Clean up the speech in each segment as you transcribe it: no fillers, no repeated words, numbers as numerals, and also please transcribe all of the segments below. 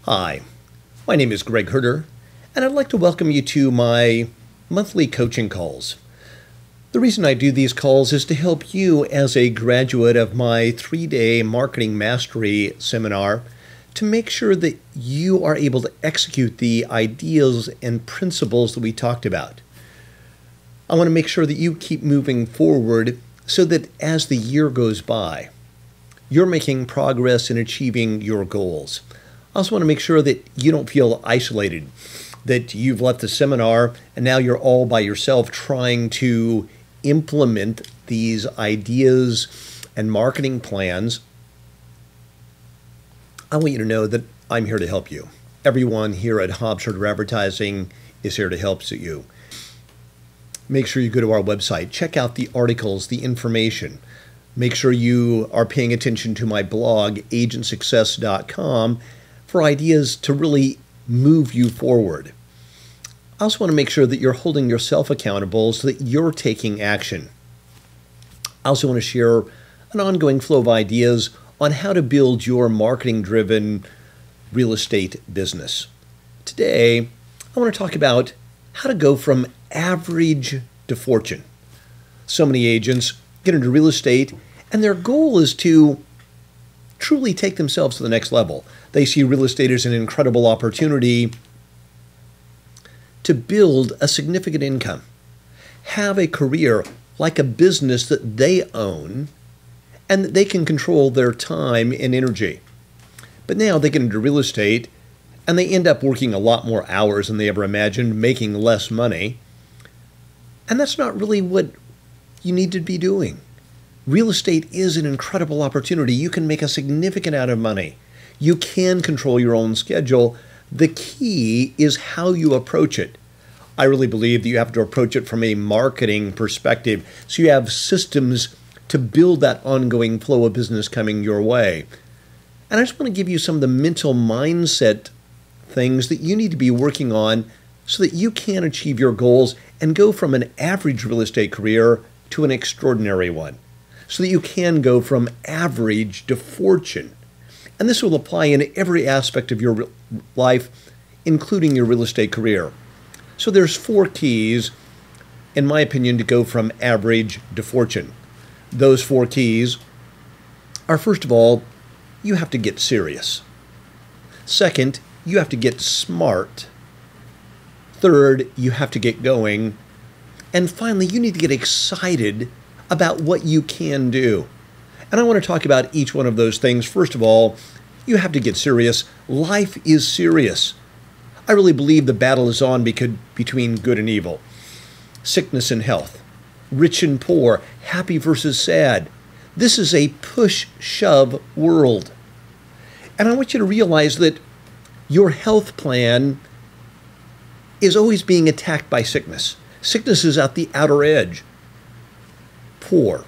Hi, my name is Greg Herder, and I'd like to welcome you to my monthly coaching calls. The reason I do these calls is to help you as a graduate of my 3-day Marketing Mastery seminar to make sure that you are able to execute the ideas and principles that we talked about. I want to make sure that you keep moving forward so that as the year goes by, you're making progress in achieving your goals. I also want to make sure that you don't feel isolated, that you've left the seminar and now you're all by yourself trying to implement these ideas and marketing plans. I want you to know that I'm here to help you. Everyone here at Hobbs Herder Advertising is here to help you. Make sure you go to our website, check out the articles, the information. Make sure you are paying attention to my blog, agentsuccess.com, for ideas to really move you forward. I also want to make sure that you're holding yourself accountable so that you're taking action. I also want to share an ongoing flow of ideas on how to build your marketing-driven real estate business. Today, I want to talk about how to go from average to fortune. So many agents get into real estate and their goal is to truly take themselves to the next level. They see real estate as an incredible opportunity to build a significant income, have a career like a business that they own, and that they can control their time and energy. But now they get into real estate and they end up working a lot more hours than they ever imagined, making less money. And that's not really what you need to be doing. Real estate is an incredible opportunity. You can make a significant amount of money. You can control your own schedule. The key is how you approach it. I really believe that you have to approach it from a marketing perspective, so you have systems to build that ongoing flow of business coming your way. And I just want to give you some of the mental mindset things that you need to be working on so that you can achieve your goals and go from an average real estate career to an extraordinary one, so that you can go from average to fortune. And this will apply in every aspect of your life, including your real estate career. So there's 4 keys, in my opinion, to go from average to fortune. Those 4 keys are, first of all, you have to get serious. Second, you have to get smart. Third, you have to get going. And finally, you need to get excited about what you can do. And I want to talk about each one of those things. First of all, you have to get serious. Life is serious. I really believe the battle is on between good and evil, sickness and health, rich and poor, happy versus sad. This is a push-shove world. And I want you to realize that your health plan is always being attacked by sickness. Sickness is at the outer edge. Poor,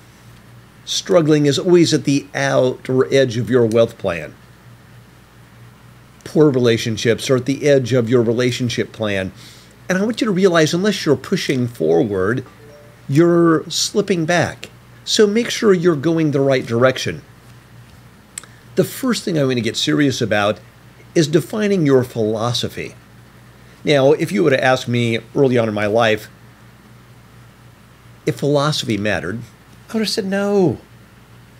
struggling is always at the outer edge of your wealth plan. Poor relationships are at the edge of your relationship plan. And I want you to realize unless you're pushing forward, you're slipping back. So make sure you're going the right direction. The first thing I'm going to get serious about is defining your philosophy. Now, if you would have asked me early on in my life if philosophy mattered, I would have said no.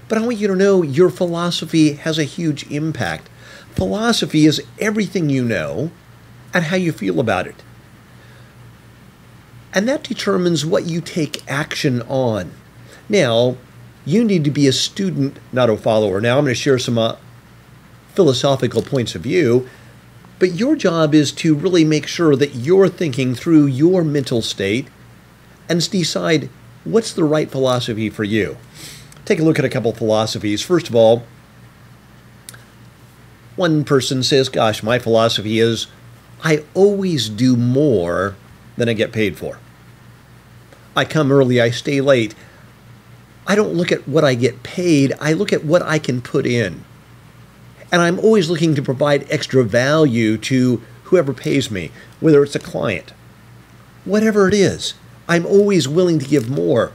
But I want you to know your philosophy has a huge impact. Philosophy is everything you know and how you feel about it. And that determines what you take action on. Now, you need to be a student, not a follower. Now, I'm going to share some philosophical points of view, but your job is to really make sure that you're thinking through your mental state and decide what's the right philosophy for you. Take a look at a couple philosophies. First of all, one person says, gosh, my philosophy is I always do more than I get paid for. I come early, I stay late. I don't look at what I get paid, I look at what I can put in. And I'm always looking to provide extra value to whoever pays me, whether it's a client. Whatever it is, I'm always willing to give more.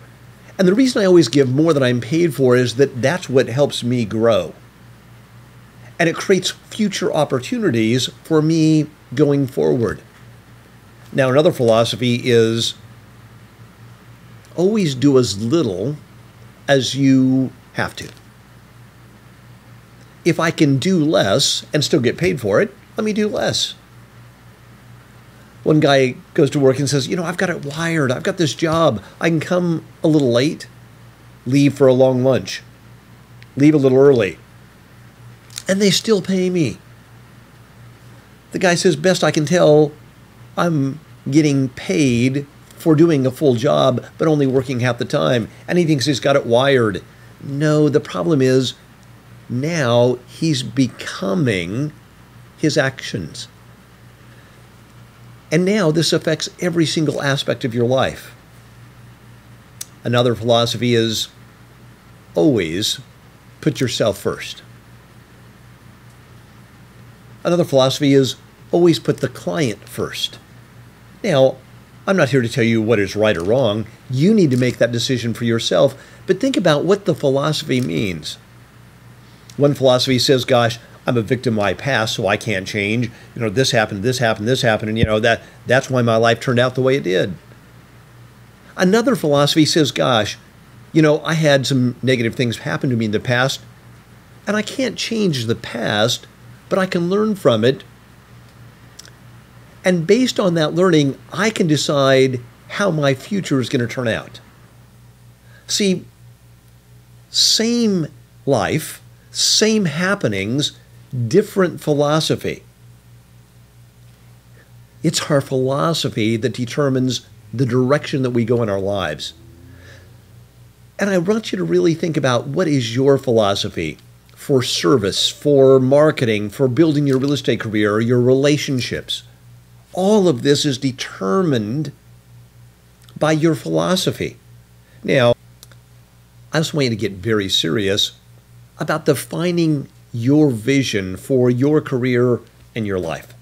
And the reason I always give more than I'm paid for is that that's what helps me grow. And it creates future opportunities for me going forward. Now, another philosophy is always do as little as you have to. If I can do less and still get paid for it, let me do less. One guy goes to work and says, I've got it wired. I've got this job. I can come a little late, leave for a long lunch, leave a little early, and they still pay me. The guy says, best I can tell, I'm getting paid for doing a full job, but only working half the time. And he thinks he's got it wired. No, the problem is now he's becoming his actions. And now this affects every single aspect of your life. Another philosophy is always put yourself first. Another philosophy is always put the client first. Now, I'm not here to tell you what is right or wrong. You need to make that decision for yourself, but think about what the philosophy means. One philosophy says, gosh, I'm a victim of my past, so I can't change. This happened, and that's why my life turned out the way it did. Another philosophy says, gosh, I had some negative things happen to me in the past, and I can't change the past, but I can learn from it. And based on that learning, I can decide how my future is going to turn out. See, same life, same happenings, different philosophy. It's our philosophy that determines the direction that we go in our lives. And I want you to really think about what is your philosophy for service, for marketing, for building your real estate career, your relationships. All of this is determined by your philosophy. Now, I just want you to get very serious about defining your vision for your career and your life.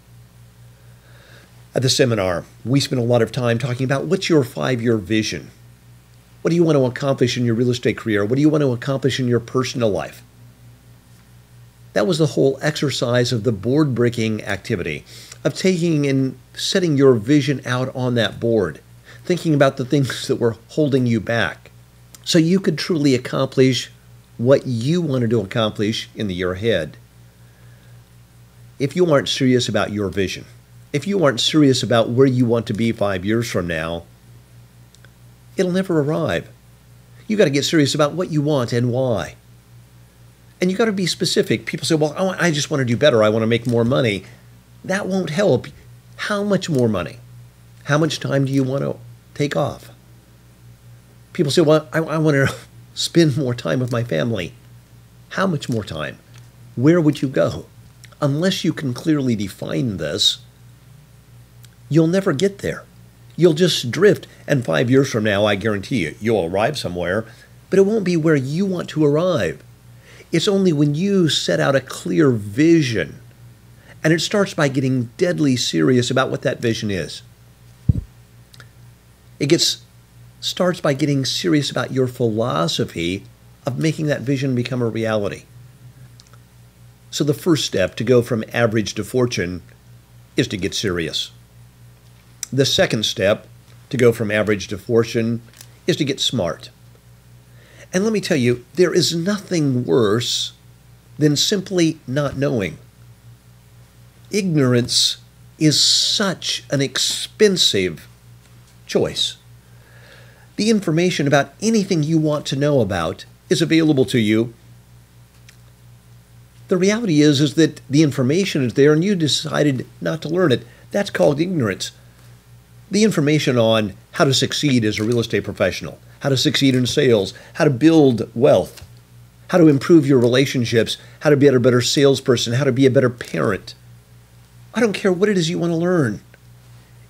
At the seminar, we spent a lot of time talking about what's your 5-year vision. What do you want to accomplish in your real estate career? What do you want to accomplish in your personal life? That was the whole exercise of the board-breaking activity, of taking and setting your vision out on that board, thinking about the things that were holding you back, so you could truly accomplish what you wanted to accomplish in the year ahead. If you aren't serious about your vision, if you aren't serious about where you want to be 5 years from now, it'll never arrive. You got to get serious about what you want and why. And you got to be specific. People say, well, I just want to do better. I want to make more money. That won't help. How much more money? How much time do you want to take off? People say, well, I want to spend more time with my family. How much more time? Where would you go? Unless you can clearly define this, you'll never get there. You'll just drift, and 5 years from now, I guarantee you, you'll arrive somewhere, but it won't be where you want to arrive. It's only when you set out a clear vision, and it starts by getting deadly serious about what that vision is. It starts by getting serious about your philosophy of making that vision become a reality. So the first step to go from average to fortune is to get serious. The second step to go from average to fortune is to get smart. And let me tell you, there is nothing worse than simply not knowing. Ignorance is such an expensive choice. The information about anything you want to know about is available to you. The reality is that the information is there and you decided not to learn it. That's called ignorance. The information on how to succeed as a real estate professional, how to succeed in sales, how to build wealth, how to improve your relationships, how to be a better salesperson, how to be a better parent. I don't care what it is you want to learn.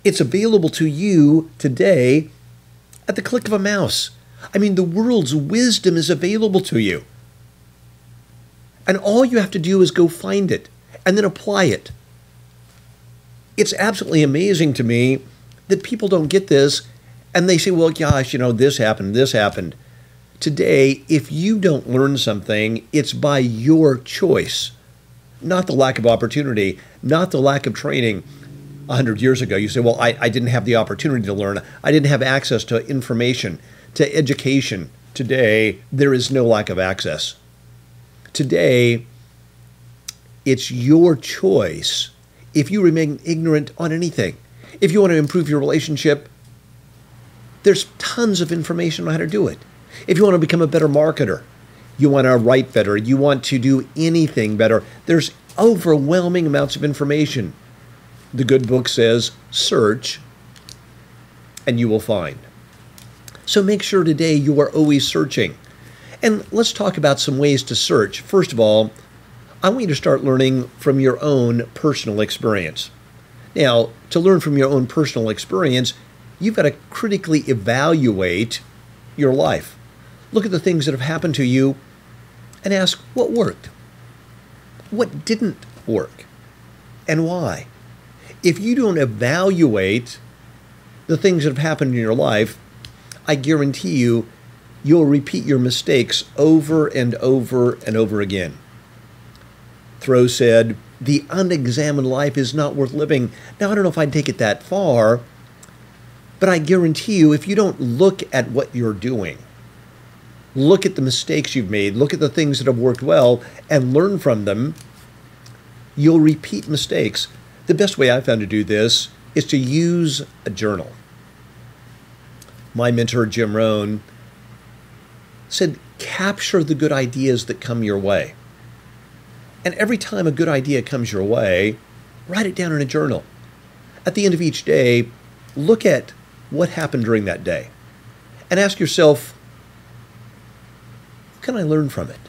It's available to you today at the click of a mouse. I mean, the world's wisdom is available to you. And all you have to do is go find it and then apply it. It's absolutely amazing to me that people don't get this and they say, well, gosh, this happened, this happened. Today, if you don't learn something, it's by your choice. not the lack of opportunity, not the lack of training. 100 years ago, you say, well, I didn't have the opportunity to learn. I didn't have access to information, to education. Today, there is no lack of access. Today, it's your choice if you remain ignorant on anything. If you want to improve your relationship, there's tons of information on how to do it. If you want to become a better marketer, you want to write better, you want to do anything better, there's overwhelming amounts of information. The good book says, search, and you will find. So make sure today you are always searching. And let's talk about some ways to search. First of all, I want you to start learning from your own personal experience. Now, to learn from your own personal experience, you've got to critically evaluate your life. Look at the things that have happened to you and ask what worked, what didn't work, and why. If you don't evaluate the things that have happened in your life, I guarantee you, you'll repeat your mistakes over and over and over again. Thoreau said, the unexamined life is not worth living. Now, I don't know if I'd take it that far, but I guarantee you, if you don't look at what you're doing, look at the mistakes you've made, look at the things that have worked well, and learn from them, you'll repeat mistakes. The best way I found to do this is to use a journal. My mentor, Jim Rohn, said, capture the good ideas that come your way. And every time a good idea comes your way, write it down in a journal. At the end of each day, look at what happened during that day and ask yourself, what can I learn from it?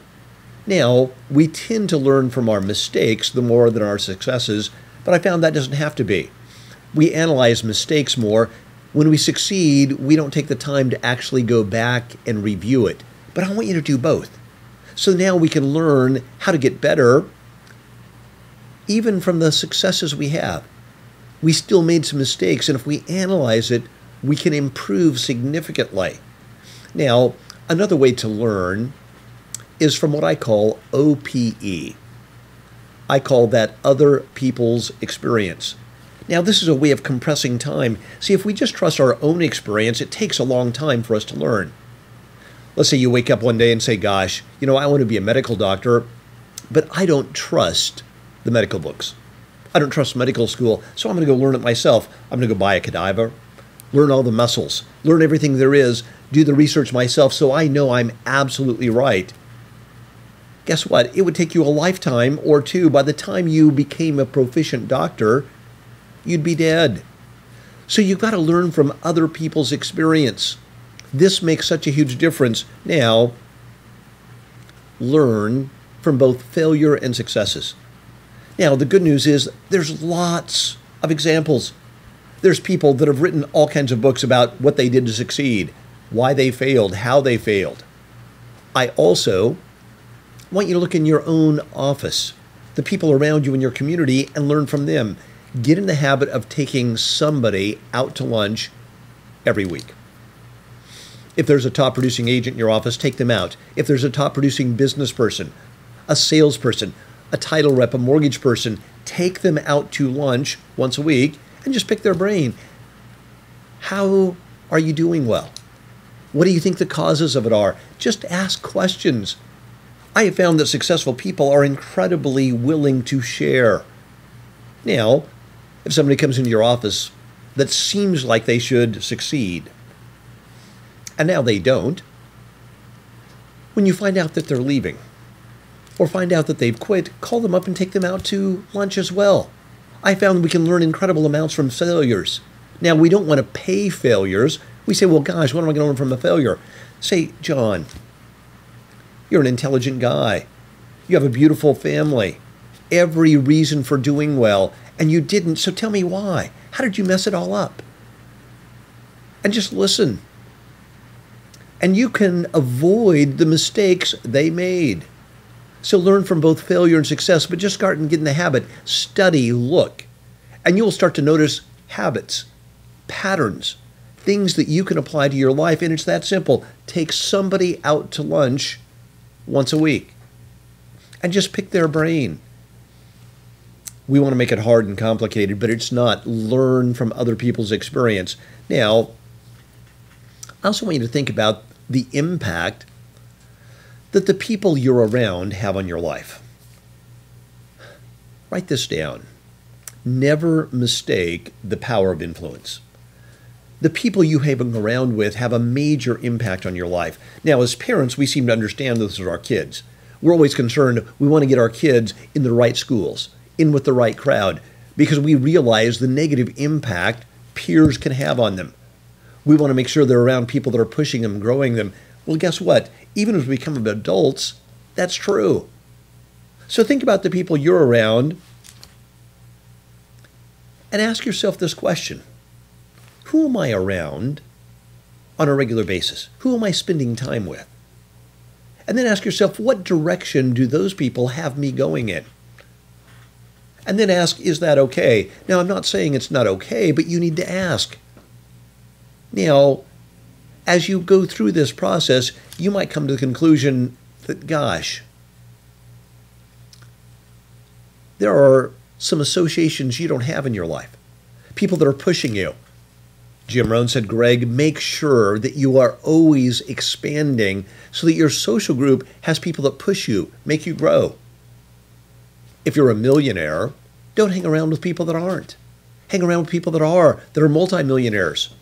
Now, we tend to learn from our mistakes the more than our successes, but I found that doesn't have to be. We analyze mistakes more. When we succeed, we don't take the time to actually go back and review it. But I want you to do both. So now we can learn how to get better, even from the successes we have. We still made some mistakes, and if we analyze it, we can improve significantly. Now, another way to learn is from what I call OPE. I call that other people's experience. Now, this is a way of compressing time. See, if we just trust our own experience, it takes a long time for us to learn. Let's say you wake up one day and say, gosh, I want to be a medical doctor, but I don't trust the medical books. I don't trust medical school, so I'm going to go learn it myself. I'm going to go buy a cadaver, learn all the muscles, learn everything there is, do the research myself so I know I'm absolutely right. Guess what? It would take you a lifetime or two. By the time you became a proficient doctor, you'd be dead. So you've got to learn from other people's experience. This makes such a huge difference. Now, learn from both failure and successes. Now, the good news is there's lots of examples. There's people that have written all kinds of books about what they did to succeed, why they failed, how they failed. I also want you to look in your own office, the people around you in your community, and learn from them. Get in the habit of taking somebody out to lunch every week. If there's a top producing agent in your office, take them out. If there's a top producing business person, a salesperson, a title rep, a mortgage person, take them out to lunch once a week and just pick their brain. How are you doing well? What do you think the causes of it are? Just ask questions. I have found that successful people are incredibly willing to share. Now, if somebody comes into your office that seems like they should succeed, and now they don't, when you find out that they're leaving, or find out that they've quit, call them up and take them out to lunch as well. I found we can learn incredible amounts from failures. Now, we don't want to pay failures. We say, well, gosh, what am I going to learn from a failure? Say, John, you're an intelligent guy. You have a beautiful family. Every reason for doing well, and you didn't, so tell me why. How did you mess it all up? And just listen. And you can avoid the mistakes they made. So learn from both failure and success, but just start and get in the habit. Study, look, and you'll start to notice habits, patterns, things that you can apply to your life, and it's that simple. Take somebody out to lunch once a week and just pick their brain. We want to make it hard and complicated, but it's not. Learn from other people's experience. Now, I also want you to think about the impact that the people you're around have on your life. Write this down. Never mistake the power of influence. The people you hang around with have a major impact on your life. Now, as parents, we seem to understand this with our kids. We're always concerned we want to get our kids in the right schools, in with the right crowd, because we realize the negative impact peers can have on them. We want to make sure they're around people that are pushing them, growing them. Well, guess what? Even as we become adults, that's true. So think about the people you're around and ask yourself this question. Who am I around on a regular basis? Who am I spending time with? And then ask yourself, what direction do those people have me going in? And then ask, is that okay? Now, I'm not saying it's not okay, but you need to ask. Now, as you go through this process, you might come to the conclusion that, gosh, there are some associations you don't have in your life, people that are pushing you. Jim Rohn said, Greg, make sure that you are always expanding so that your social group has people that push you, make you grow. If you're a millionaire, don't hang around with people that aren't. Hang around with people that are multimillionaires,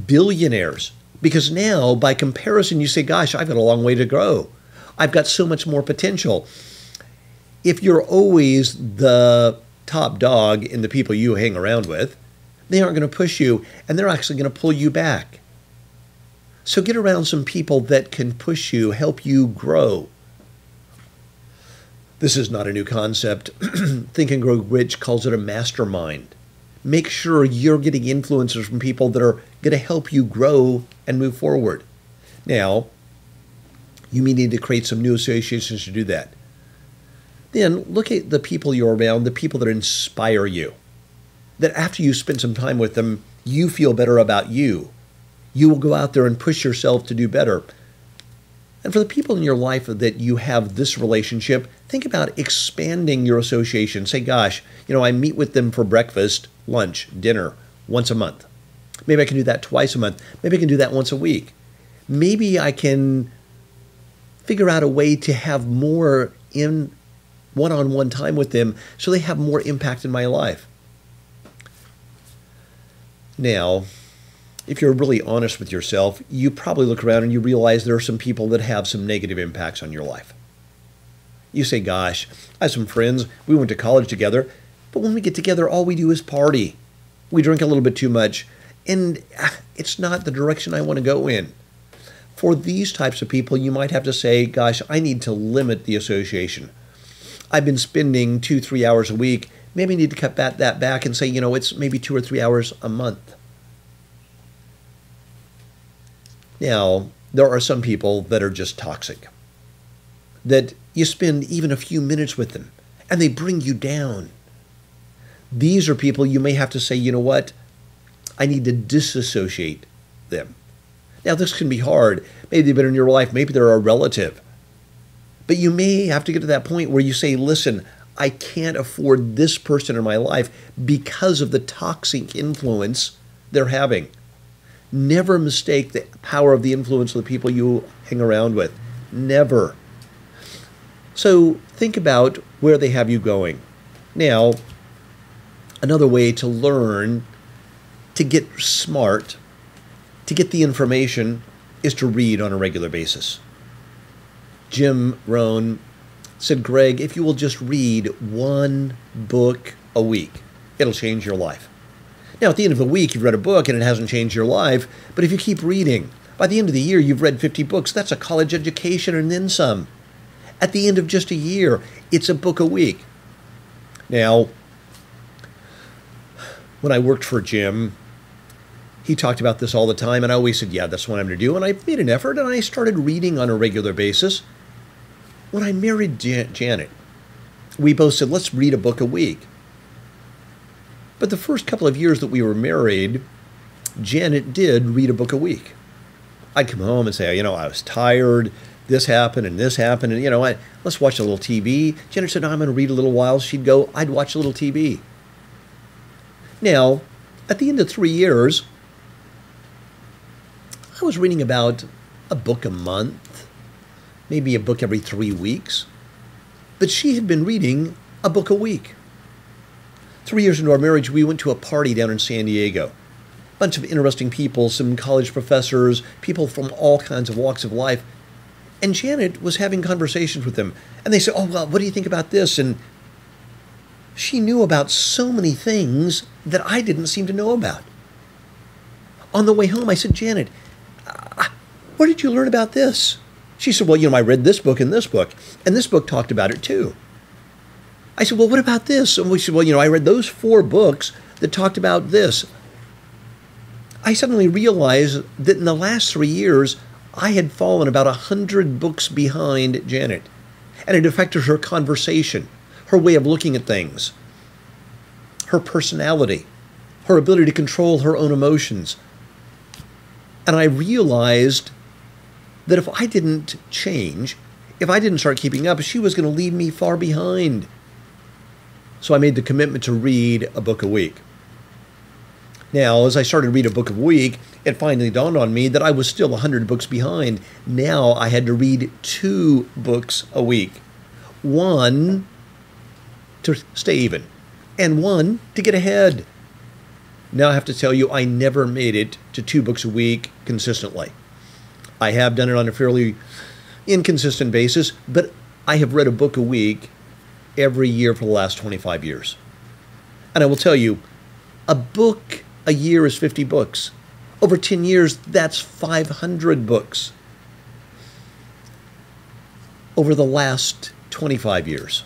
billionaires. Because now, by comparison, you say, gosh, I've got a long way to grow. I've got so much more potential. If you're always the top dog in the people you hang around with, they aren't going to push you, and they're actually going to pull you back. So get around some people that can push you, help you grow. This is not a new concept. Think and Grow Rich calls it a mastermind. Make sure you're getting influences from people that are going to help you grow and move forward. Now, you may need to create some new associations to do that. Then look at the people you're around, the people that inspire you. That after you spend some time with them, you feel better about you. You will go out there and push yourself to do better. And for the people in your life that you have this relationship, think about expanding your association. Say, gosh, I meet with them for breakfast, lunch, dinner once a month. Maybe I can do that twice a month. Maybe I can do that once a week. Maybe I can figure out a way to have more in one-on-one time with them so they have more impact in my life. Now, if you're really honest with yourself, you probably look around and you realize there are some people that have some negative impacts on your life. You say, gosh, I have some friends, we went to college together, but when we get together, all we do is party. We drink a little bit too much, and it's not the direction I want to go in. For these types of people, you might have to say, gosh, I need to limit the association. I've been spending 2-3 hours a week. Maybe I need to cut that back and say, it's maybe 2 or 3 hours a month. Now, there are some people that are just toxic, that you spend even a few minutes with them, and they bring you down. These are people you may have to say, you know what, I need to disassociate them. Now, this can be hard. Maybe they've been in your life, maybe they're a relative. But you may have to get to that point where you say, listen, I can't afford this person in my life because of the toxic influence they're having. Never mistake the power of the influence of the people you hang around with. Never. So think about where they have you going. Now, another way to learn to get smart, to get the information, is to read on a regular basis. Jim Rohn said, Greg, if you will just read one book a week, it'll change your life. Now, at the end of the week, you've read a book and it hasn't changed your life, but if you keep reading, by the end of the year, you've read 50 books. That's a college education and then some. At the end of just a year, it's a book a week. Now, when I worked for Jim, he talked about this all the time, and I always said, yeah, that's what I'm going to do. And I made an effort, and I started reading on a regular basis. When I married Janet, we both said, let's read a book a week. But the first couple of years that we were married, Janet did read a book a week. I'd come home and say, I was tired. this happened and this happened, and let's watch a little TV. Janet said, no, I'm going to read a little while. She'd go, I'd watch a little TV. Now, at the end of 3 years, I was reading about a book a month, maybe a book every 3 weeks, but she had been reading a book a week. 3 years into our marriage, we went to a party down in San Diego. A bunch of interesting people, some college professors, people from all kinds of walks of life. And Janet was having conversations with them. And they said, oh, well, what do you think about this? And she knew about so many things that I didn't seem to know about. On the way home, I said, Janet, where did you learn about this? She said, well, I read this book and this book talked about it too. I said, well, what about this? And she said, well, I read those 4 books that talked about this. I suddenly realized that in the last 3 years, I had fallen about 100 books behind Janet, and it affected her conversation, her way of looking at things, her personality, her ability to control her own emotions. And I realized that if I didn't change, if I didn't start keeping up, she was going to leave me far behind. So I made the commitment to read a book a week. Now, as I started to read a book a week, it finally dawned on me that I was still 100 books behind. Now I had to read 2 books a week. 1 to stay even, and 1 to get ahead. Now I have to tell you, I never made it to 2 books a week consistently. I have done it on a fairly inconsistent basis, but I have read a book a week every year for the last 25 years. And I will tell you, a book a year is 50 books. Over 10 years, that's 500 books. Over the last 25 years,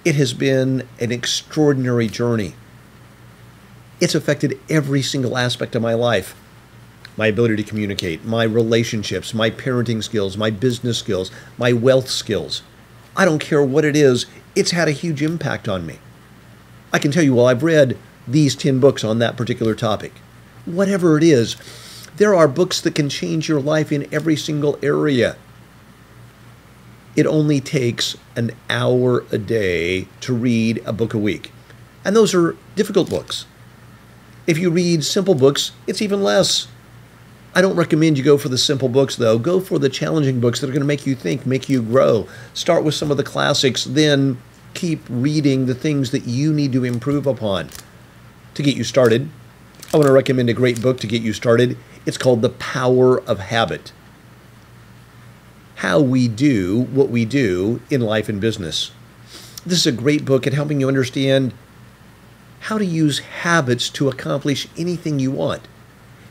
it has been an extraordinary journey. It's affected every single aspect of my life. My ability to communicate, my relationships, my parenting skills, my business skills, my wealth skills. I don't care what it is, it's had a huge impact on me. I can tell you, well, I've read these 10 books on that particular topic. Whatever it is, there are books that can change your life in every single area. It only takes an hour a day to read a book a week. And those are difficult books. If you read simple books, it's even less. I don't recommend you go for the simple books, though. Go for the challenging books that are going to make you think, make you grow. Start with some of the classics, then keep reading the things that you need to improve upon. To get you started, I want to recommend a great book to get you started. It's called The Power of Habit. How we do what we do in life and business. This is a great book at helping you understand how to use habits to accomplish anything you want.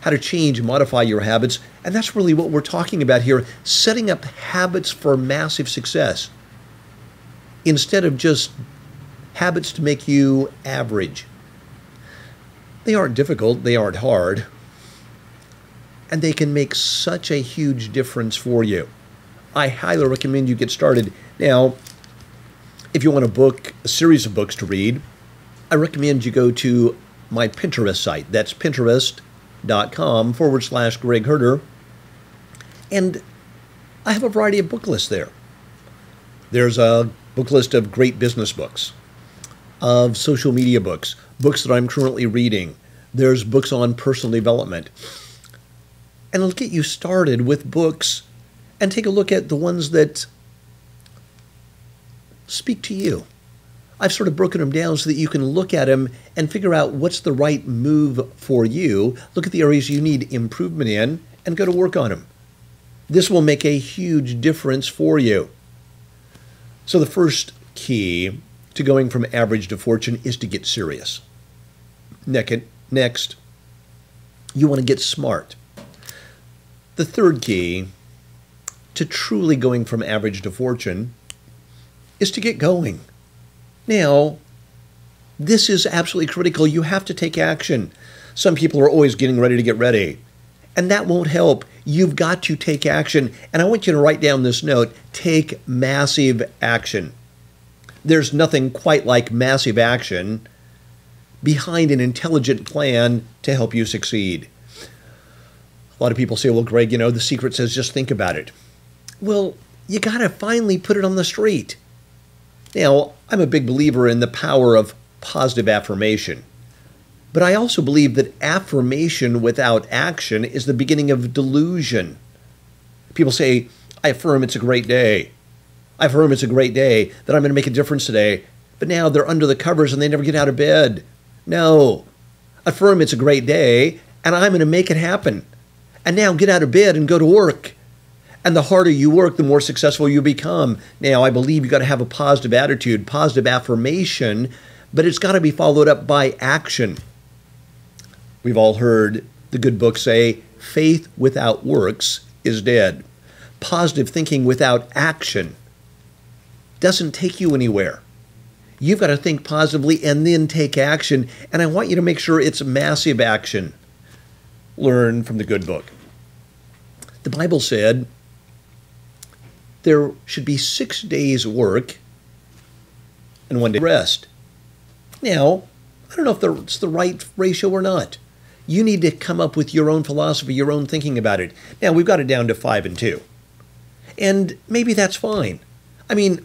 How to change and modify your habits. And that's really what we're talking about here, setting up habits for massive success instead of just habits to make you average. They aren't difficult, they aren't hard, and they can make such a huge difference for you. I highly recommend you get started. Now, if you want a series of books to read, I recommend you go to my Pinterest site. That's pinterest.com/Greg Herder. And I have a variety of book lists there. There's a book list of great business books, of social media books, books that I'm currently reading. There's books on personal development. And it'll get you started with books and take a look at the ones that speak to you. I've sort of broken them down so that you can look at them and figure out what's the right move for you. Look at the areas you need improvement in and go to work on them. This will make a huge difference for you. So the first key to going from average to fortune is to get serious. Next, you want to get smart. The third key to truly going from average to fortune is to get going. Now, this is absolutely critical. You have to take action. Some people are always getting ready to get ready, and that won't help. You've got to take action. And I want you to write down this note: take massive action. There's nothing quite like massive action behind an intelligent plan to help you succeed. A lot of people say, well, Greg, the secret says just think about it. Well, you got to finally put it on the street. Now, I'm a big believer in the power of positive affirmation. But I also believe that affirmation without action is the beginning of delusion. People say, I affirm it's a great day. I affirm it's a great day, that I'm going to make a difference today. But now they're under the covers and they never get out of bed. No. Affirm it's a great day and I'm going to make it happen. And now get out of bed and go to work. And the harder you work, the more successful you become. Now, I believe you've got to have a positive attitude, positive affirmation, but it's got to be followed up by action. We've all heard the good book say, faith without works is dead. Positive thinking without action doesn't take you anywhere. You've got to think positively and then take action. And I want you to make sure it's massive action. Learn from the good book. The Bible said there should be 6 days work and 1 day rest. Now, I don't know if it's the right ratio or not. You need to come up with your own philosophy, your own thinking about it. Now, we've got it down to 5 and 2. And maybe that's fine. I mean,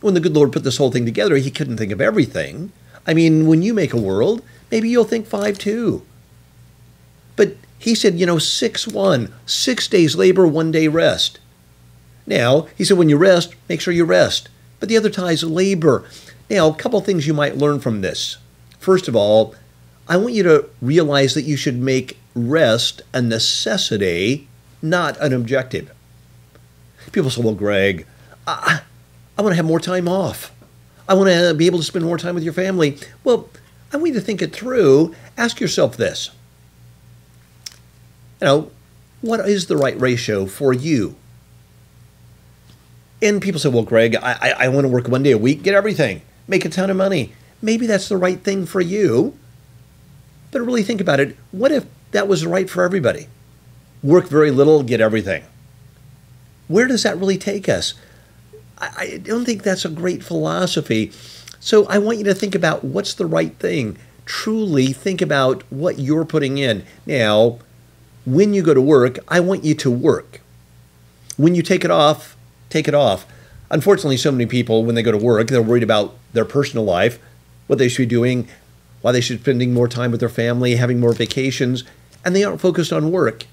when the good Lord put this whole thing together, he couldn't think of everything. I mean, when you make a world, maybe you'll think 5 too. But he said, 6-1, 6 days labor, 1 day rest. Now, he said, when you rest, make sure you rest. But the other tie is labor. Now, a couple things you might learn from this. First of all, I want you to realize that you should make rest a necessity, not an objective. People say, well, Greg, I want to have more time off. I want to be able to spend more time with your family. Well, I want you to think it through. Ask yourself this. What is the right ratio for you? And people say, well, Greg, I want to work 1 day a week, get everything, make a ton of money. Maybe that's the right thing for you. But really think about it. What if that was right for everybody? Work very little, get everything. Where does that really take us? I don't think that's a great philosophy. So I want you to think about what's the right thing. Truly think about what you're putting in. Now, when you go to work, I want you to work. When you take it off, take it off. Unfortunately, so many people, when they go to work, they're worried about their personal life, what they should be doing, why they should be spending more time with their family, having more vacations, and they aren't focused on work.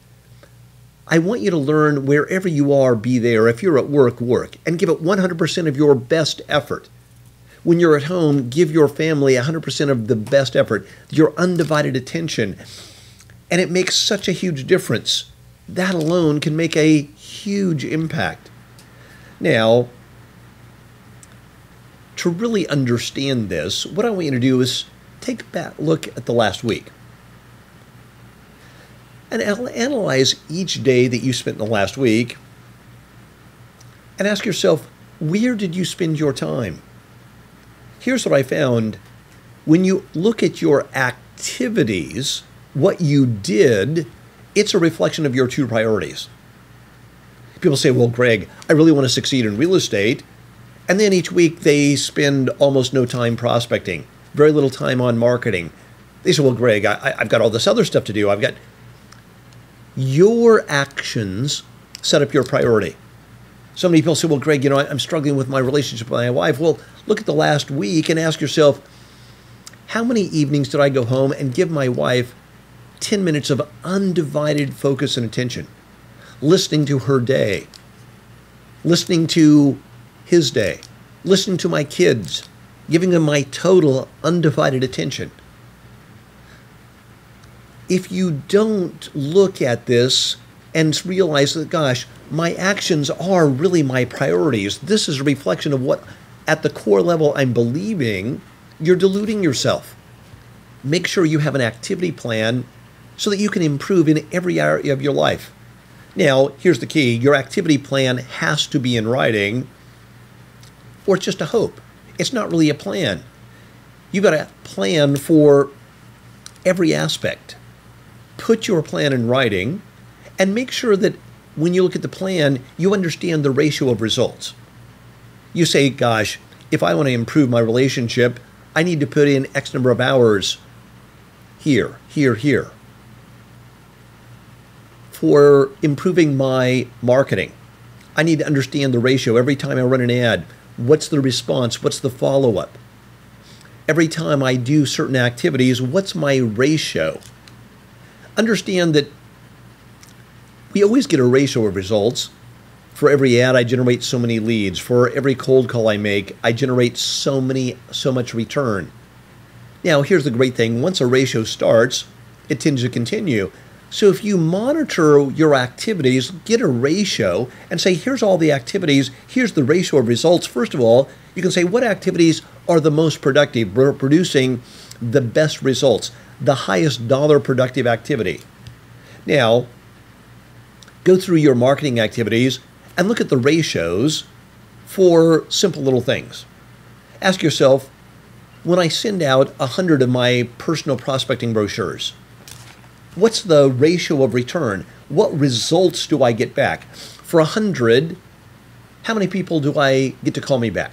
I want you to learn wherever you are, be there. If you're at work, work, and give it 100% of your best effort. When you're at home, give your family 100% of the best effort, your undivided attention. And it makes such a huge difference. That alone can make a huge impact. Now, to really understand this, what I want you to do is take a look at the last week. And analyze each day that you spent in the last week and ask yourself, where did you spend your time? Here's what I found. When you look at your activities, what you did, it's a reflection of your true priorities. People say, well, Greg, I really want to succeed in real estate. And then each week they spend almost no time prospecting, very little time on marketing. They say, well, Greg, I've got all this other stuff to do. I've got your actions set up your priority. So many people say, well, Greg, I'm struggling with my relationship with my wife. Well, look at the last week and ask yourself, how many evenings did I go home and give my wife 10 minutes of undivided focus and attention, listening to her day, listening to his day, listening to my kids, giving them my total undivided attention? If you don't look at this and realize that, gosh, my actions are really my priorities, this is a reflection of what at the core level I'm believing, you're deluding yourself. Make sure you have an activity plan so that you can improve in every area of your life. Now, here's the key. Your activity plan has to be in writing, or it's just a hope. It's not really a plan. You've got to plan for every aspect. Put your plan in writing and make sure that when you look at the plan, you understand the ratio of results. You say, gosh, if I want to improve my relationship, I need to put in X number of hours here, here, here. for improving my marketing. I need to understand the ratio. Every time I run an ad, what's the response? What's the follow-up? Every time I do certain activities, what's my ratio? Understand that we always get a ratio of results. For every ad, I generate so many leads. For every cold call I make, I generate so much return. Now, here's the great thing. Once a ratio starts, it tends to continue. So if you monitor your activities, get a ratio and say, here's all the activities, here's the ratio of results. First of all, you can say what activities are the most productive, producing the best results, the highest dollar productive activity. Now, go through your marketing activities and look at the ratios for simple little things. Ask yourself, when I send out 100 of my personal prospecting brochures, what's the ratio of return? What results do I get back? For 100, how many people do I get to call me back?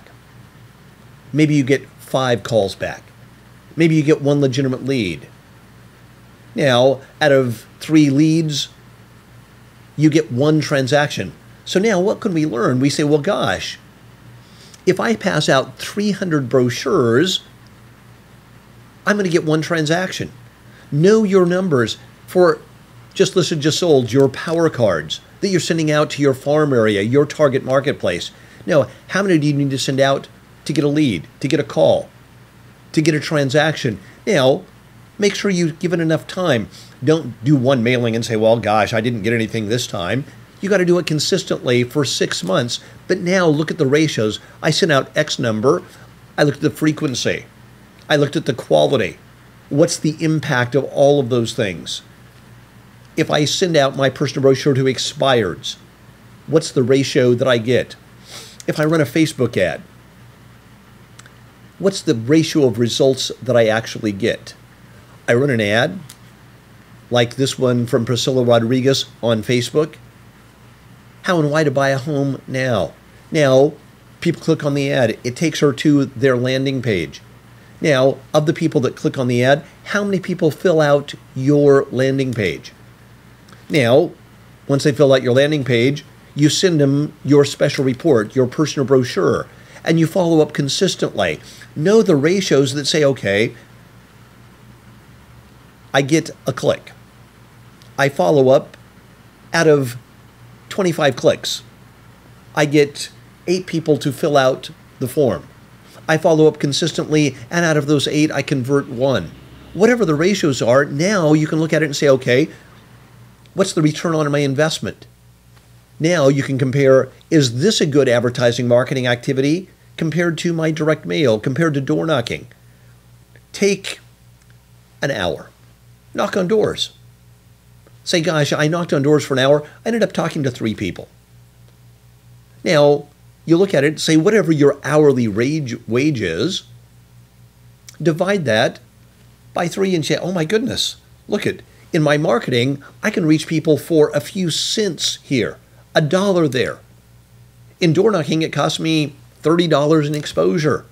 Maybe you get 5 calls back. Maybe you get 1 legitimate lead. Now, out of 3 leads, you get 1 transaction. So now what can we learn? We say, well, gosh, if I pass out 300 brochures, I'm going to get 1 transaction. Know your numbers for Just Listed, Just Sold, your power cards that you're sending out to your farm area, your target marketplace. Now, how many do you need to send out to get a lead, to get a call, to get a transaction? Now, make sure you give it enough time. Don't do 1 mailing and say, well, gosh, I didn't get anything this time. You got to do it consistently for 6 months. But now look at the ratios. I sent out X number. I looked at the frequency. I looked at the quality. What's the impact of all of those things? If I send out my personal brochure to expireds, what's the ratio that I get? If I run a Facebook ad, what's the ratio of results that I actually get? I run an ad, like this one from Priscilla Rodriguez on Facebook. How and why to buy a home now. Now, people click on the ad. It takes her to their landing page. Now, of the people that click on the ad, how many people fill out your landing page? Now, once they fill out your landing page, you send them your special report, your personal brochure, and you follow up consistently. Know the ratios that say, okay, I get a click. I follow up. Out of 25 clicks, I get 8 people to fill out the form. I follow up consistently, and out of those 8, I convert 1. Whatever the ratios are, now you can look at it and say, okay, what's the return on my investment? Now you can compare, is this a good advertising marketing activity compared to my direct mail, compared to door knocking? Take an hour. Knock on doors. Say, gosh, I knocked on doors for an hour. I ended up talking to 3 people. Now, you look at it and say, whatever your hourly wage is, divide that by 3 and say, oh my goodness, look at, in my marketing, I can reach people for a few cents here, $1 there. In door knocking, it costs me $30 in exposure.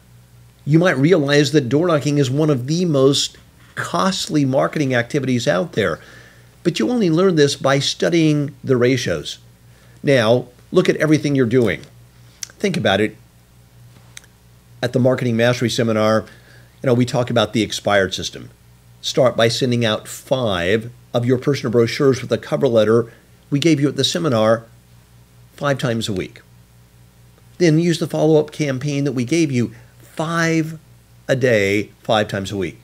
You might realize that door knocking is one of the most costly marketing activities out there. But you only learn this by studying the ratios. Now, look at everything you're doing. Think about it. At the Marketing Mastery Seminar, we talk about the expired system. Start by sending out 5 of your personal brochures with a cover letter we gave you at the seminar 5 times a week. Then use the follow-up campaign that we gave you 5 a day, 5 times a week.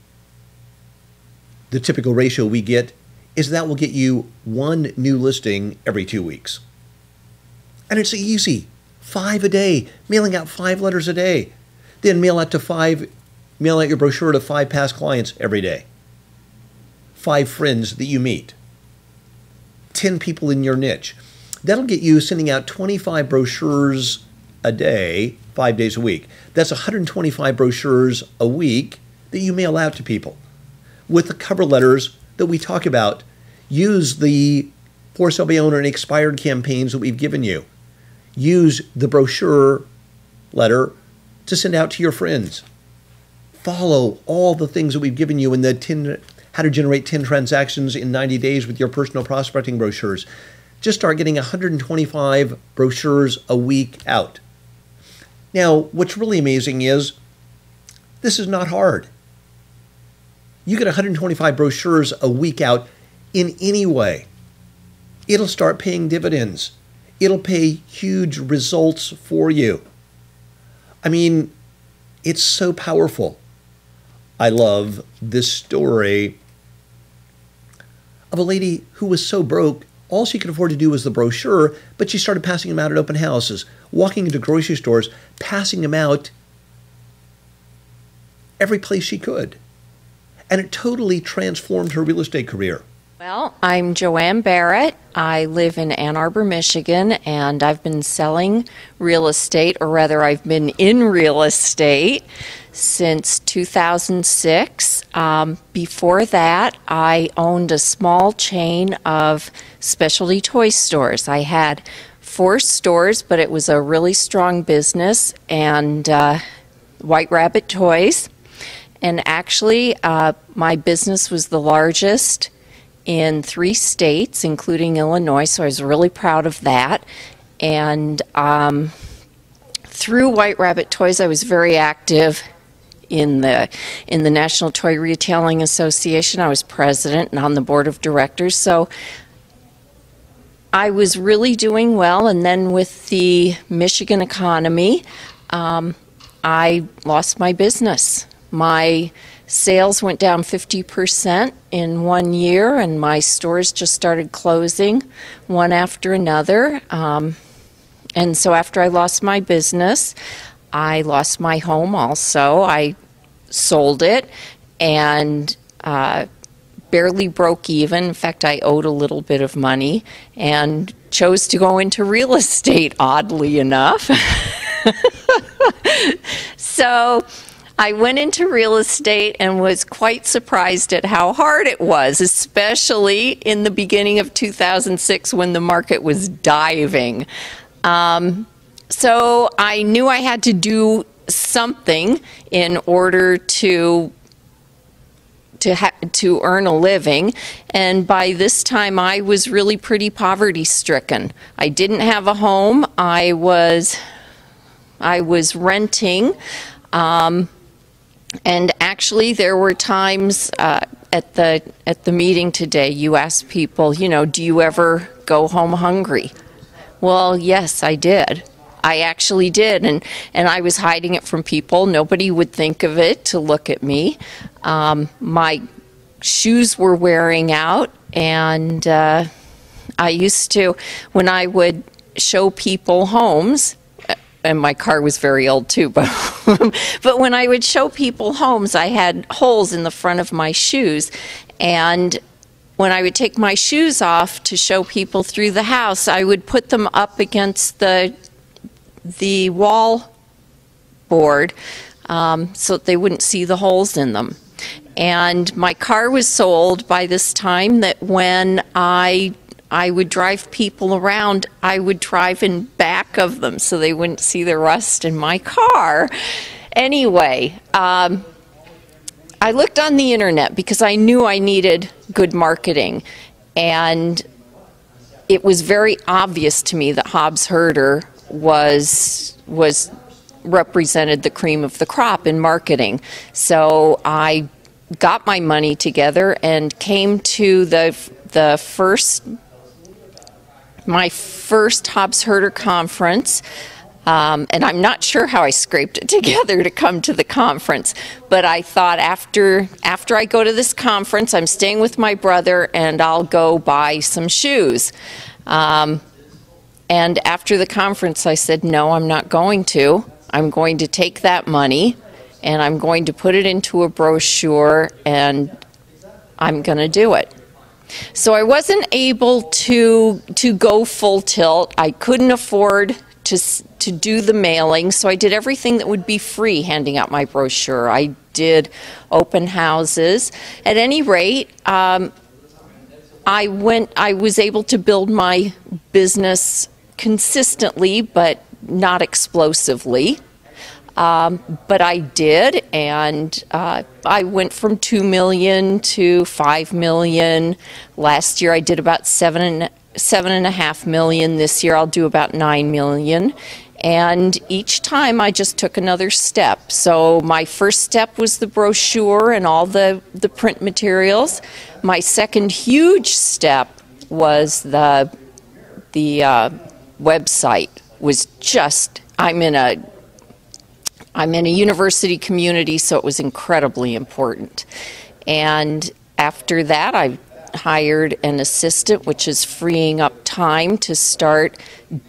The typical ratio we get is that will get you 1 new listing every 2 weeks. And it's easy. 5 a day, mailing out 5 letters a day. Then mail out your brochure to 5 past clients every day. 5 friends that you meet. 10 people in your niche. That'll get you sending out 25 brochures a day, 5 days a week. That's 125 brochures a week that you mail out to people. With the cover letters that we talk about, use the For Sale by Owner and expired campaigns that we've given you. Use the brochure letter to send out to your friends. Follow all the things that we've given you in the 10 how to generate 10 transactions in 90 days with your personal prospecting brochures. Just start getting 125 brochures a week out. Now, what's really amazing is this is not hard. You get 125 brochures a week out in any way. It'll start paying dividends. It'll pay huge results for you. I mean, it's so powerful. I love this story of a lady who was so broke, all she could afford to do was the brochure, but she started passing them out at open houses, walking into grocery stores, passing them out every place she could. And it totally transformed her real estate career. Well, I'm Joanne Barrett. I live in Ann Arbor, Michigan, and I've been selling real estate, or rather I've been in real estate since 2006. Before that, I owned a small chain of specialty toy stores. I had 4 stores, but it was a really strong business, and White Rabbit Toys. And actually, my business was the largest in 3 states, including Illinois, so I was really proud of that. And through White Rabbit Toys, I was very active in the National Toy Retailing Association. I was president and on the board of directors, so I was really doing well. And then with the Michigan economy, I lost my business. My sales went down 50% in 1 year, and my stores just started closing one after another. And so after I lost my business, I lost my home also. I sold it and barely broke even. In fact, I owed a little bit of money and chose to go into real estate, oddly enough. So I went into real estate and was quite surprised at how hard it was, especially in the beginning of 2006 when the market was diving. So I knew I had to do something in order to earn a living, and by this time I was really pretty poverty-stricken. I didn't have a home. I was renting. And actually, there were times at the meeting today, you asked people, you know, do you ever go home hungry? Well, yes, I did. I actually did, and I was hiding it from people. Nobody would think of it to look at me. My shoes were wearing out, and I used to, when I would show people homes, and my car was very old too, but when I would show people homes, I had holes in the front of my shoes, and when I would take my shoes off to show people through the house, I would put them up against the wall board so that they wouldn't see the holes in them. And my car was sold by this time that when I would drive people around, I would drive in back of them so they wouldn't see the rust in my car. Anyway, I looked on the internet because I knew I needed good marketing, and it was very obvious to me that Hobbs Herder represented the cream of the crop in marketing. So I got my money together and came to my first Hobbs Herder conference, and I'm not sure how I scraped it together to come to the conference, but I thought after I go to this conference, I'm staying with my brother and I'll go buy some shoes. And after the conference, I said, no, I'm not going to. I'm going to take that money and I'm going to put it into a brochure and I'm going to do it. So I wasn't able to go full tilt. I couldn't afford to do the mailing, so I did everything that would be free, handing out my brochure. I did open houses. At any rate, I was able to build my business consistently, but not explosively. But I did, and I went from 2 million to 5 million. Last year I did about 7.5 million. This year I'll do about 9 million. And each time I just took another step. So my first step was the brochure and all the print materials. My second huge step was the website. Was just, I'm in a university community, so it was incredibly important. And after that, I hired an assistant, which is freeing up time to start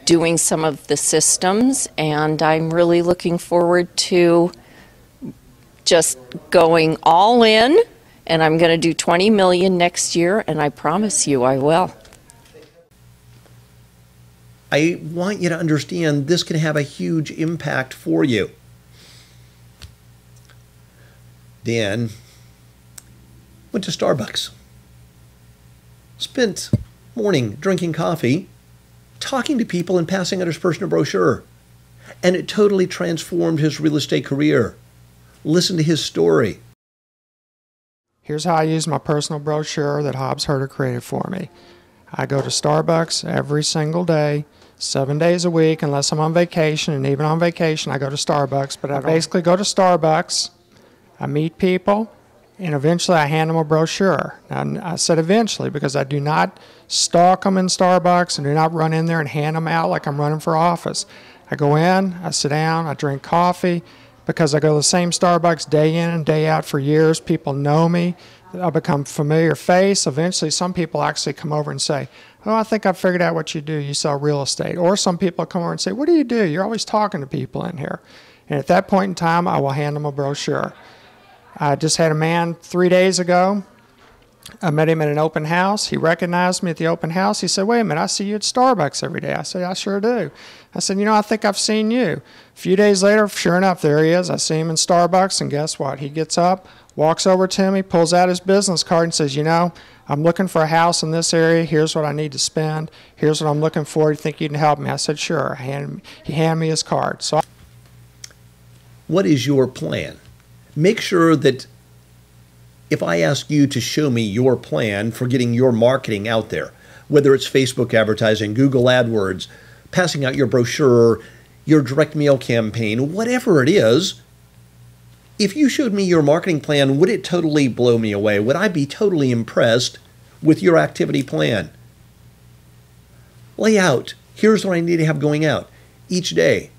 doing some of the systems. And I'm really looking forward to just going all in. And I'm going to do 20 million next year, and I promise you I will. I want you to understand this can have a huge impact for you. Dan went to Starbucks, spent morning drinking coffee, talking to people and passing out his personal brochure, and it totally transformed his real estate career. Listen to his story. Here's how I use my personal brochure that Hobbs Herder created for me. I go to Starbucks every single day, 7 days a week, unless I'm on vacation, and even on vacation I go to Starbucks. But I basically go to Starbucks, I meet people, and eventually I hand them a brochure. Now, I said eventually because I do not stalk them in Starbucks and do not run in there and hand them out like I'm running for office. I go in, I sit down, I drink coffee. Because I go to the same Starbucks day in and day out for years, people know me. I become a familiar face. Eventually, some people actually come over and say, "Oh, I think I've figured out what you do. You sell real estate." Or some people come over and say, "What do you do? You're always talking to people in here." And at that point in time, I will hand them a brochure. I just had a man 3 days ago. I met him at an open house. He recognized me at the open house. He said, "Wait a minute, I see you at Starbucks every day." I said, "I sure do." I said, "I think I've seen you." A few days later, sure enough, there he is. I see him in Starbucks, and guess what? He gets up, walks over to me, pulls out his business card and says, "I'm looking for a house in this area. Here's what I need to spend. Here's what I'm looking for. You think you can help me?" I said, "Sure." He handed me his card. What is your plan? Make sure that if I ask you to show me your plan for getting your marketing out there, whether it's Facebook advertising, Google AdWords, passing out your brochure, your direct mail campaign, whatever it is, if you showed me your marketing plan, would it totally blow me away? Would I be totally impressed with your activity plan? Lay out, here's what I need to have going out each day.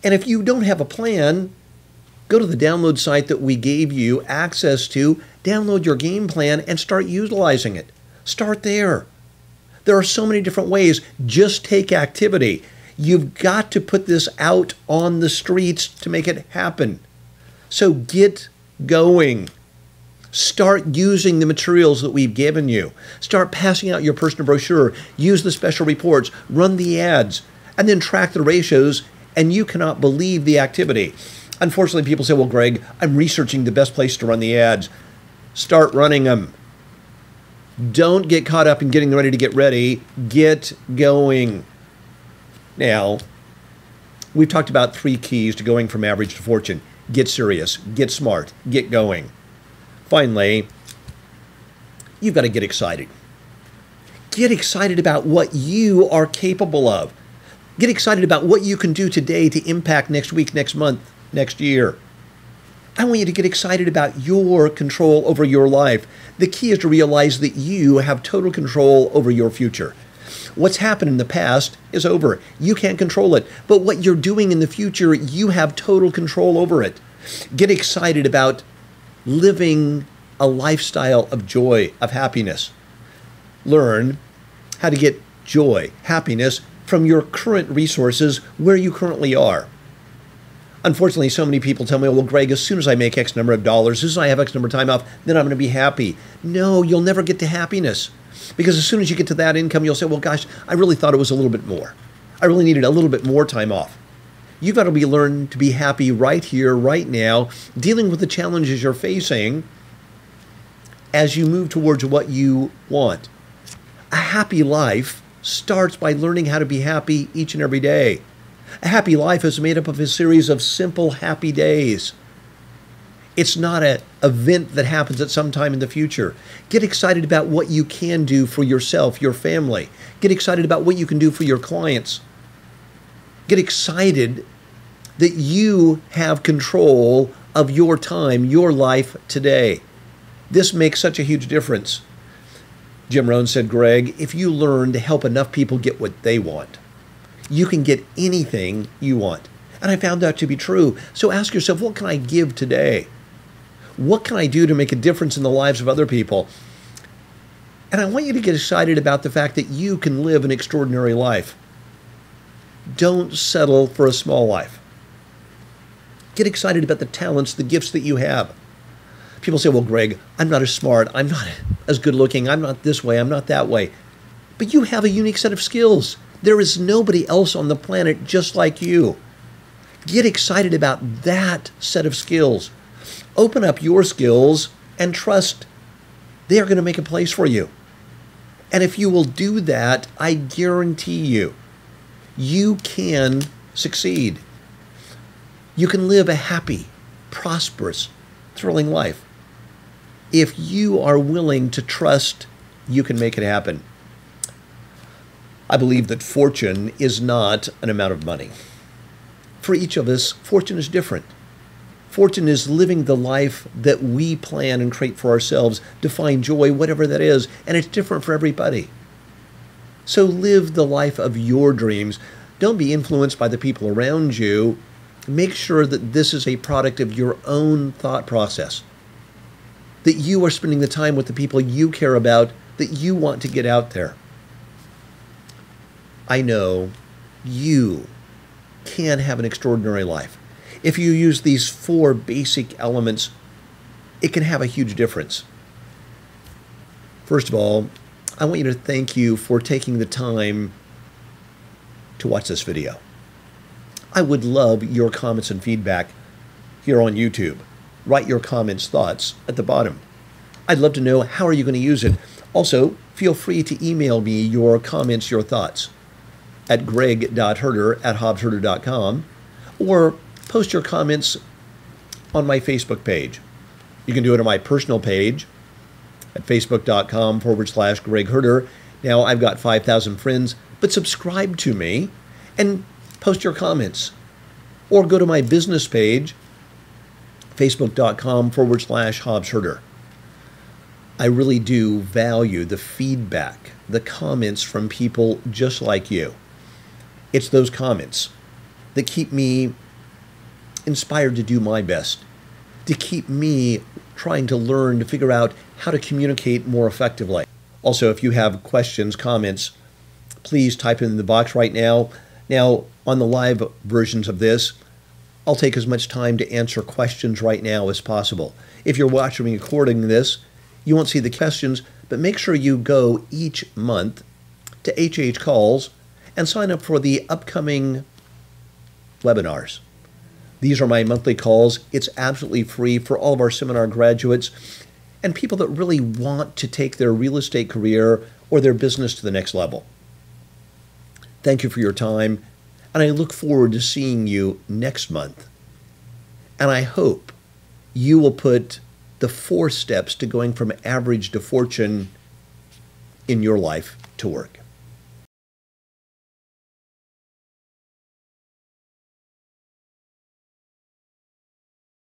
And if you don't have a plan, go to the download site that we gave you access to, download your game plan, and start utilizing it. Start there. There are so many different ways. Just take activity. You've got to put this out on the streets to make it happen. So get going. Start using the materials that we've given you. Start passing out your personal brochure. Use the special reports. Run the ads. And then track the ratios, and you cannot believe the activity. Unfortunately, people say, "Well, Greg, I'm researching the best place to run the ads." Start running them. Don't get caught up in getting ready to get ready. Get going. Now, we've talked about 3 keys to going from average to fortune. Get serious, get smart, get going. Finally, you've got to get excited. Get excited about what you are capable of. Get excited about what you can do today to impact next week, next month, next year. I want you to get excited about your control over your life. The key is to realize that you have total control over your future. What's happened in the past is over. You can't control it. But what you're doing in the future, you have total control over it. Get excited about living a lifestyle of joy, of happiness. Learn how to get joy, happiness from your current resources where you currently are. Unfortunately, so many people tell me, "Well, Greg, as soon as I make X number of dollars, as soon as I have X number of time off, then I'm going to be happy." No, you'll never get to happiness. Because as soon as you get to that income, you'll say, "Well, gosh, I really thought it was a little bit more. I really needed a little bit more time off." You've got to learn to be happy right here, right now, dealing with the challenges you're facing as you move towards what you want. A happy life starts by learning how to be happy each and every day. A happy life is made up of a series of simple, happy days. It's not an event that happens at some time in the future. Get excited about what you can do for yourself, your family. Get excited about what you can do for your clients. Get excited that you have control of your time, your life today. This makes such a huge difference. Jim Rohn said, Greg, if you learn to help enough people get what they want, you can get anything you want. And I found that to be true. So ask yourself, what can I give today? What can I do to make a difference in the lives of other people? And I want you to get excited about the fact that you can live an extraordinary life. Don't settle for a small life. Get excited about the talents, the gifts that you have. People say, well, Greg, I'm not as smart. I'm not as good looking. I'm not this way. I'm not that way. But you have a unique set of skills. There is nobody else on the planet just like you. Get excited about that set of skills. Open up your skills and trust they are going to make a place for you. And if you will do that, I guarantee you, you can succeed. You can live a happy, prosperous, thrilling life. If you are willing to trust, you can make it happen. I believe that fortune is not an amount of money. For each of us, fortune is different. Fortune is living the life that we plan and create for ourselves, define joy, whatever that is, and it's different for everybody. So live the life of your dreams. Don't be influenced by the people around you. Make sure that this is a product of your own thought process, that you are spending the time with the people you care about, that you want to get out there. I know you can have an extraordinary life. If you use these 4 basic elements, it can have a huge difference. First of all, I want you to thank you for taking the time to watch this video. I would love your comments and feedback here on YouTube. Write your comments, thoughts at the bottom. I'd love to know, how are you going to use it? Also, feel free to email me your comments, your thoughts at greg.herder@hobbsherder.com, or post your comments on my Facebook page. You can do it on my personal page at facebook.com/Greg Herder. Now, I've got 5,000 friends, but subscribe to me and post your comments. Or go to my business page, facebook.com/Hobbs Herder. I really do value the feedback, the comments from people just like you. It's those comments that keep me inspired to do my best, to keep me trying to learn to figure out how to communicate more effectively. Also, if you have questions, comments, please type in the box right now. Now, on the live versions of this, I'll take as much time to answer questions right now as possible. If you're watching me recording this, you won't see the questions, but make sure you go each month to HH Calls and sign up for the upcoming webinars. These are my monthly calls. It's absolutely free for all of our seminar graduates and people that really want to take their real estate career or their business to the next level. Thank you for your time, and I look forward to seeing you next month. And I hope you will put the 4 steps to going from average to fortune in your life to work.